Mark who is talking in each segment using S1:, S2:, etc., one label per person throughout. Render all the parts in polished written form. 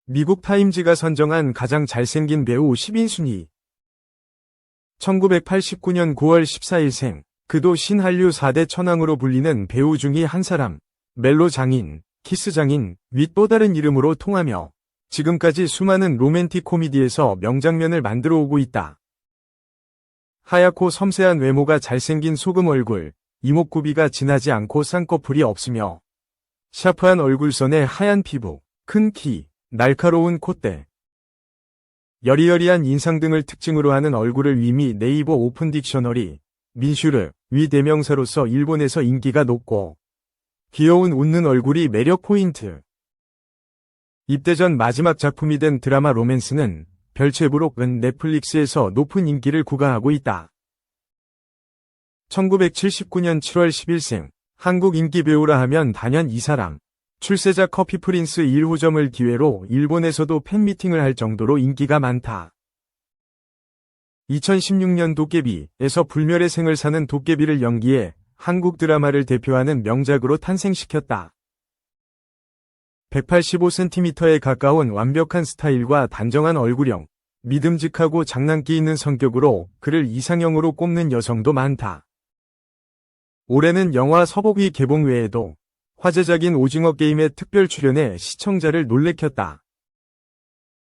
S1: 미국 타임지가 선정한 가장 잘생긴 배우 10인 순위. 1989년 9월 14일생, 그도 신한류 4대 천왕으로 불리는 배우 중의 한 사람, 멜로 장인, 키스 장인, 윗 또 다른 이름으로 통하며 지금까지 수많은 로맨틱 코미디에서 명장면을 만들어 오고 있다. 하얗고 섬세한 외모가 잘생긴 소금 얼굴, 이목구비가 진하지 않고 쌍꺼풀이 없으며 샤프한 얼굴선에 하얀 피부, 큰 키, 날카로운 콧대, 여리여리한 인상 등을 특징으로 하는 얼굴을 위미 네이버 오픈 딕셔너리, 민슈르, 위 대명사로서 일본에서 인기가 높고 귀여운 웃는 얼굴이 매력 포인트. 입대 전 마지막 작품이 된 드라마 로맨스는 별채부록은 넷플릭스에서 높은 인기를 구가하고 있다. 1979년 7월 10일생, 한국 인기 배우라 하면 단연 이 사람. 출세작 커피 프린스 1호점을 기회로 일본에서도 팬미팅을 할 정도로 인기가 많다. 2016년 도깨비에서 불멸의 생을 사는 도깨비를 연기해 한국 드라마를 대표하는 명작으로 탄생시켰다. 185cm에 가까운 완벽한 스타일과 단정한 얼굴형, 믿음직하고 장난기 있는 성격으로 그를 이상형으로 꼽는 여성도 많다. 올해는 영화 서복이 개봉 외에도 화제작인 오징어 게임에 특별 출연해 시청자를 놀래켰다.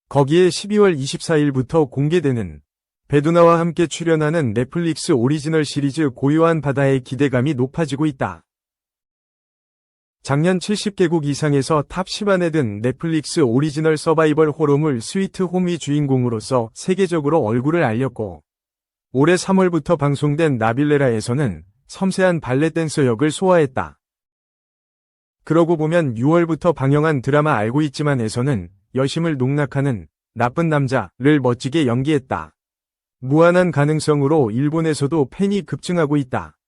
S1: 거기에 12월 24일부터 공개되는 배두나와 함께 출연하는 넷플릭스 오리지널 시리즈 고요한 바다의 기대감이 높아지고 있다. 작년 70개국 이상에서 탑 10 안에 든 넷플릭스 오리지널 서바이벌 호러물 스위트 홈이 주인공으로서 세계적으로 얼굴을 알렸고, 올해 3월부터 방송된 나빌레라에서는 섬세한 발레 댄서 역을 소화했다. 그러고 보면 6월부터 방영한 드라마 알고 있지만에서는 여심을 농락하는 나쁜 남자를 멋지게 연기했다. 무한한 가능성으로 일본에서도 팬이 급증하고 있다.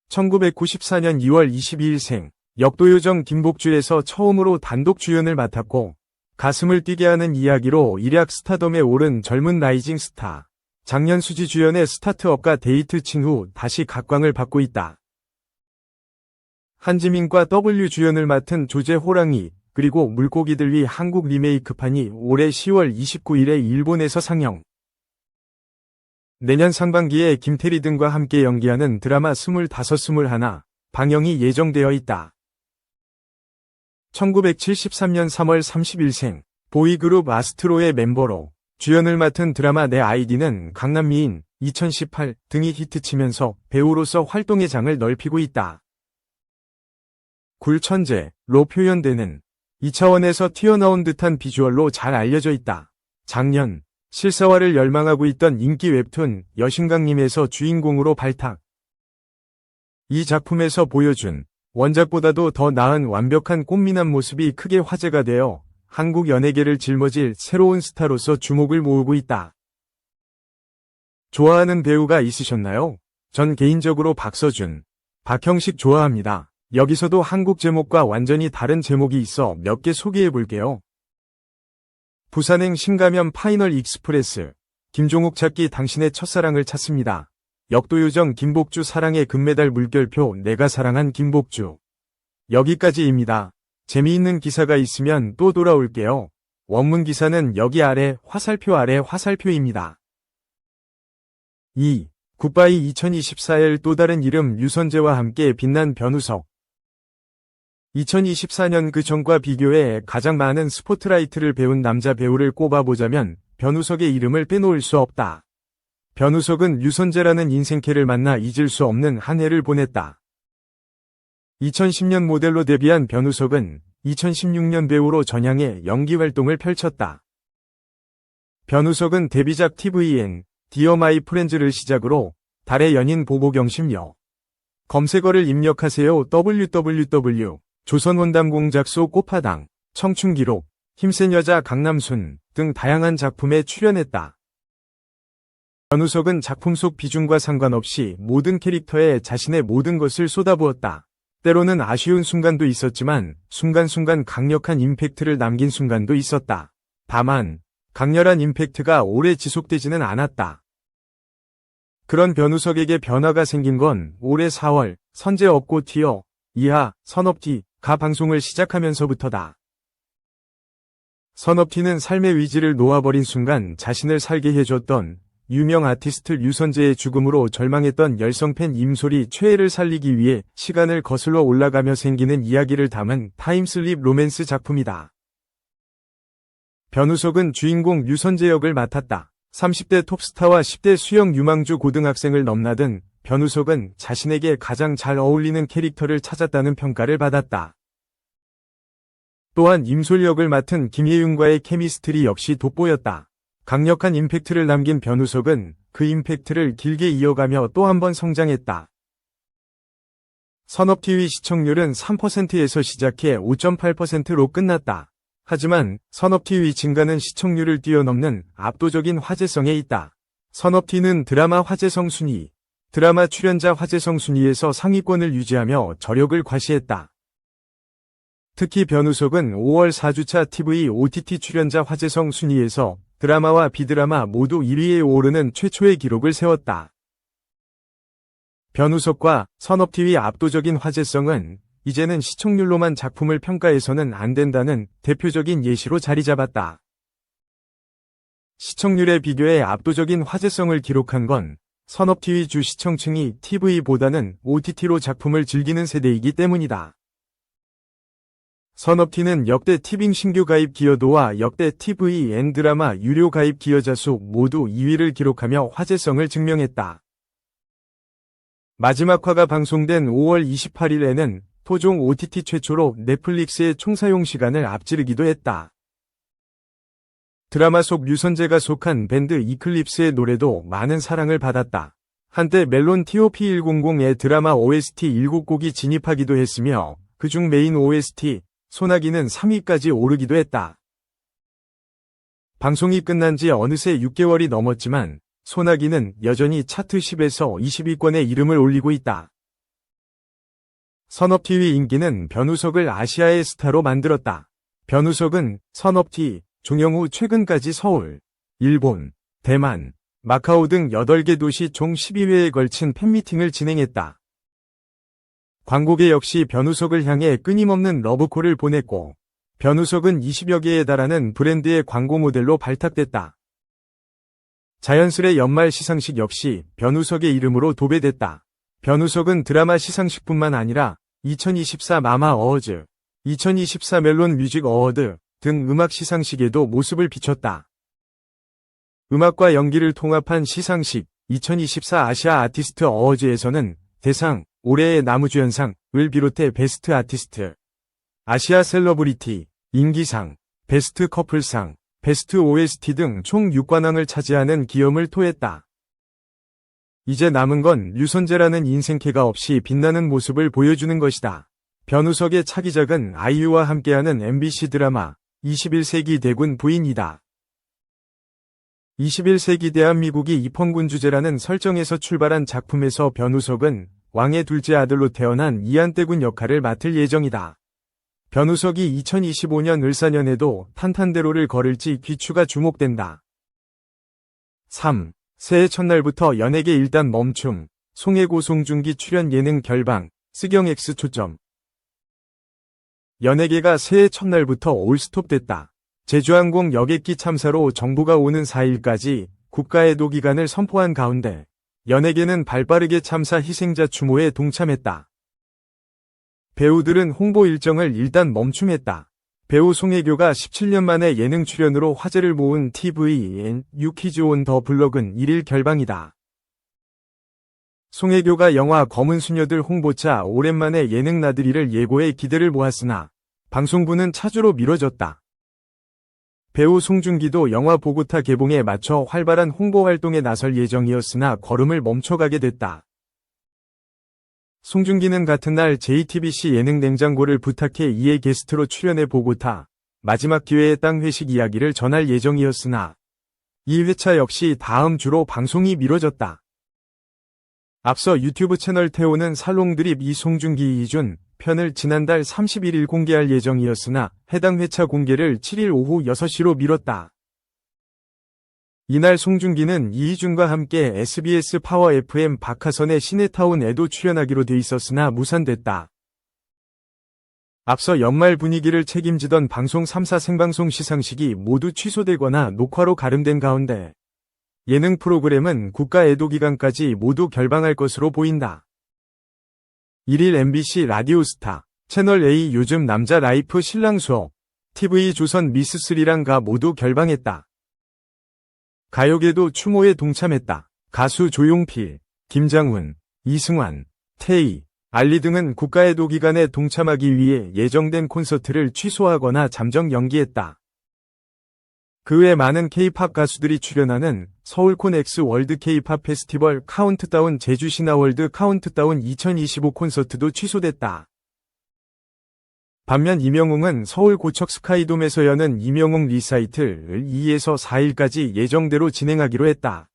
S1: 1994년 2월 22일생, 역도요정 김복주에서 처음으로 단독 주연을 맡았고 가슴을 뛰게 하는 이야기로 일약 스타덤에 오른 젊은 라이징 스타. 작년 수지 주연의 스타트업과 데이트 친 후 다시 각광을 받고 있다. 한지민과 W 주연을 맡은 조제 호랑이, 그리고 물고기들 위 한국 리메이크판이 올해 10월 29일에 일본에서 상영. 내년 상반기에 김태리 등과 함께 연기하는 드라마 25-21 방영이 예정되어 있다. 1973년 3월 30일생, 보이그룹 아스트로의 멤버로 주연을 맡은 드라마 내 아이디는 강남미인 2018 등이 히트치면서 배우로서 활동의 장을 넓히고 있다. 굴천재로 표현되는 2차원에서 튀어나온 듯한 비주얼로 잘 알려져 있다. 작년 실사화를 열망하고 있던 인기 웹툰 여신강림에서 주인공으로 발탁. 이 작품에서 보여준 원작보다도 더 나은 완벽한 꽃미남 모습이 크게 화제가 되어 한국 연예계를 짊어질 새로운 스타로서 주목을 모으고 있다. 좋아하는 배우가 있으셨나요? 전 개인적으로 박서준, 박형식 좋아합니다. 여기서도 한국 제목과 완전히 다른 제목이 있어 몇 개 소개해 볼게요. 부산행 신가면 파이널 익스프레스, 김종욱 찾기 당신의 첫사랑을 찾습니다. 역도요정 김복주 사랑의 금메달 물결표 내가 사랑한 김복주. 여기까지입니다. 재미있는 기사가 있으면 또 돌아올게요. 원문 기사는 여기 아래 화살표입니다. 2. 굿바이 2024의 또 다른 이름 유선재와 함께 빛난 변우석. 2024년 그 전과 비교해 가장 많은 스포트라이트를 배운 남자 배우를 꼽아보자면 변우석의 이름을 빼놓을 수 없다. 변우석은 유선재라는 인생캐를 만나 잊을 수 없는 한 해를 보냈다. 2010년 모델로 데뷔한 변우석은 2016년 배우로 전향해 연기 활동을 펼쳤다. 변우석은 데뷔작 TVN, 디어 마이 프렌즈를 시작으로 달의 연인 보보경심여 검색어를 입력하세요. www. 조선원담공 작소 꽃파당, 청춘기록, 힘센 여자 강남순 등 다양한 작품에 출연했다. 변우석은 작품 속 비중과 상관없이 모든 캐릭터에 자신의 모든 것을 쏟아부었다. 때로는 아쉬운 순간도 있었지만 순간순간 강력한 임팩트를 남긴 순간도 있었다. 다만 강렬한 임팩트가 오래 지속되지는 않았다. 그런 변우석에게 변화가 생긴 건 올해 4월 선제 업고 티어 이하 선업티가 방송을 시작하면서부터다. 선업티는 삶의 위지를 놓아버린 순간 자신을 살게 해줬던 유명 아티스트 류선재의 죽음으로 절망했던 열성팬 임솔이 최애를 살리기 위해 시간을 거슬러 올라가며 생기는 이야기를 담은 타임슬립 로맨스 작품이다. 변우석은 주인공 류선재 역을 맡았다. 30대 톱스타와 10대 수영 유망주 고등학생을 넘나든 변우석은 자신에게 가장 잘 어울리는 캐릭터를 찾았다는 평가를 받았다. 또한 임솔 역을 맡은 김예윤과의 케미스트리 역시 돋보였다. 강력한 임팩트를 남긴 변우석은 그 임팩트를 길게 이어가며 또 한 번 성장했다. 선업TV 시청률은 3%에서 시작해 5.8%로 끝났다. 하지만 선업TV 증가는 시청률을 뛰어넘는 압도적인 화제성에 있다. 선업TV는 드라마 화제성 순위, 드라마 출연자 화제성 순위에서 상위권을 유지하며 저력을 과시했다. 특히 변우석은 5월 4주차 TV OTT 출연자 화제성 순위에서 드라마와 비드라마 모두 1위에 오르는 최초의 기록을 세웠다. 변우석과 선업TV 압도적인 화제성은 이제는 시청률로만 작품을 평가해서는 안 된다는 대표적인 예시로 자리 잡았다. 시청률에 비교해 압도적인 화제성을 기록한 건 선업TV 주 시청층이 TV보다는 OTT로 작품을 즐기는 세대이기 때문이다. 선업TV는 역대 티빙 신규 가입 기여도와 역대 TVN 드라마 유료 가입 기여자 수 모두 2위를 기록하며 화제성을 증명했다. 마지막 화가 방송된 5월 28일에는 토종 OTT 최초로 넷플릭스의 총사용 시간을 앞지르기도 했다. 드라마 속 류선재가 속한 밴드 이클립스의 노래도 많은 사랑을 받았다. 한때 멜론 TOP100의 드라마 OST 7곡이 진입하기도 했으며 그중 메인 OST 소나기는 3위까지 오르기도 했다. 방송이 끝난 지 어느새 6개월이 넘었지만 소나기는 여전히 차트 10에서 20위권에 이름을 올리고 있다. 선업TV 인기는 변우석을 아시아의 스타로 만들었다. 변우석은 선업TV, 종영 후 최근까지 서울, 일본, 대만, 마카오 등 8개 도시 총 12회에 걸친 팬미팅을 진행했다. 광고계 역시 변우석을 향해 끊임없는 러브콜을 보냈고 변우석은 20여 개에 달하는 브랜드의 광고 모델로 발탁됐다. 자연스레 연말 시상식 역시 변우석의 이름으로 도배됐다. 변우석은 드라마 시상식뿐만 아니라 2024 마마 어워즈, 2024 멜론 뮤직 어워드 등 음악 시상식에도 모습을 비췄다. 음악과 연기를 통합한 시상식 2024 아시아 아티스트 어워즈에서는 대상, 올해의 나무주연상을 비롯해 베스트 아티스트, 아시아 셀러브리티, 인기상, 베스트 커플상, 베스트 OST 등 총 6관왕을 차지하는 기염을 토했다. 이제 남은 건 류선재라는 인생캐가 없이 빛나는 모습을 보여주는 것이다. 변우석의 차기작은 아이유와 함께하는 MBC 드라마 21세기 대군 부인이다. 21세기 대한민국이 입헌군 주제라는 설정에서 출발한 작품에서 변우석은 왕의 둘째 아들로 태어난 이한때군 역할을 맡을 예정이다. 변우석이 2025년 을사년에도 탄탄대로를 걸을지 귀추가 주목된다. 3. 새해 첫날부터 연예계 일단 멈춤, 송혜교 송중기 출연 예능 결방, 스경X 초점. 연예계가 새해 첫날부터 올스톱됐다. 제주항공 여객기 참사로 정부가 오는 4일까지 국가애도 기간을 선포한 가운데 연예계는 발빠르게 참사 희생자 추모에 동참했다. 배우들은 홍보 일정을 일단 멈춤했다. 배우 송혜교가 17년 만에 예능 출연으로 화제를 모은 TVN 유퀴즈 온 더 블럭은 1일 결방이다. 송혜교가 영화 검은 수녀들 홍보차 오랜만에 예능 나들이를 예고해 기대를 모았으나 방송부는 차주로 미뤄졌다. 배우 송중기도 영화 보고타 개봉에 맞춰 활발한 홍보 활동에 나설 예정이었으나 걸음을 멈춰가게 됐다. 송중기는 같은 날 JTBC 예능 냉장고를 부탁해 이에 게스트로 출연해 보고타 마지막 기회의 땅 회식 이야기를 전할 예정이었으나 이 회차 역시 다음 주로 방송이 미뤄졌다. 앞서 유튜브 채널 태우는 살롱드립 이송중기 이준 편을 지난달 31일 공개할 예정이었으나 해당 회차 공개를 7일 오후 6시로 미뤘다. 이날 송중기는 이희준과 함께 SBS 파워 FM 박하선의 시네타운에도 출연하기로 돼 있었으나 무산됐다. 앞서 연말 분위기를 책임지던 방송 3사 생방송 시상식이 모두 취소되거나 녹화로 가름된 가운데 예능 프로그램은 국가 애도기간까지 모두 결방할 것으로 보인다. 1일 MBC 라디오스타, 채널A 요즘 남자 라이프 신랑 수업, TV조선 미스3랑 가 모두 결방했다. 가요계도 추모에 동참했다. 가수 조용필, 김장훈, 이승환, 태희, 알리 등은 국가애도 기간에 동참하기 위해 예정된 콘서트를 취소하거나 잠정 연기했다. 그 외 많은 K-팝 가수들이 출연하는 서울콘엑스 월드 K-팝 페스티벌 카운트다운 제주시나 월드 카운트다운 2025 콘서트도 취소됐다. 반면 임영웅은 서울 고척 스카이돔에서 여는 임영웅 리사이틀을 2에서 4일까지 예정대로 진행하기로 했다.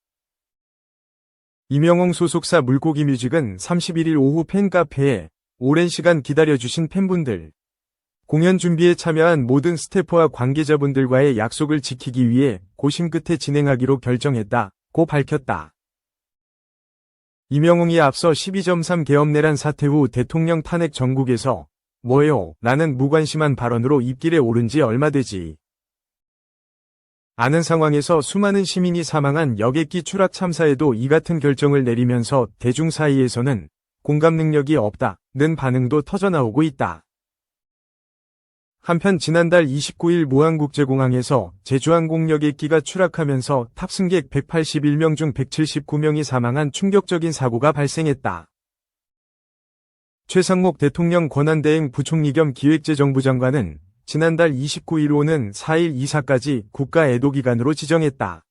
S1: 임영웅 소속사 물고기뮤직은 31일 오후 팬카페에 오랜 시간 기다려주신 팬분들, 공연 준비에 참여한 모든 스태프와 관계자분들과의 약속을 지키기 위해 고심 끝에 진행하기로 결정했다고 밝혔다. 임영웅이 앞서 12.3 계엄내란 사태 후 대통령 탄핵 전국에서 뭐예요? 라는 무관심한 발언으로 입길에 오른 지 얼마 되지 않은 상황에서 수많은 시민이 사망한 여객기 추락 참사에도 이 같은 결정을 내리면서 대중 사이에서는 공감 능력이 없다는 반응도 터져나오고 있다. 한편 지난달 29일 모항국제공항에서 제주항공 여객기가 추락하면서 탑승객 181명 중 179명이 사망한 충격적인 사고가 발생했다. 최상목 대통령 권한대행 부총리 겸 기획재정부 장관은 지난달 29일 오는 4일 이사까지 국가 애도기간으로 지정했다.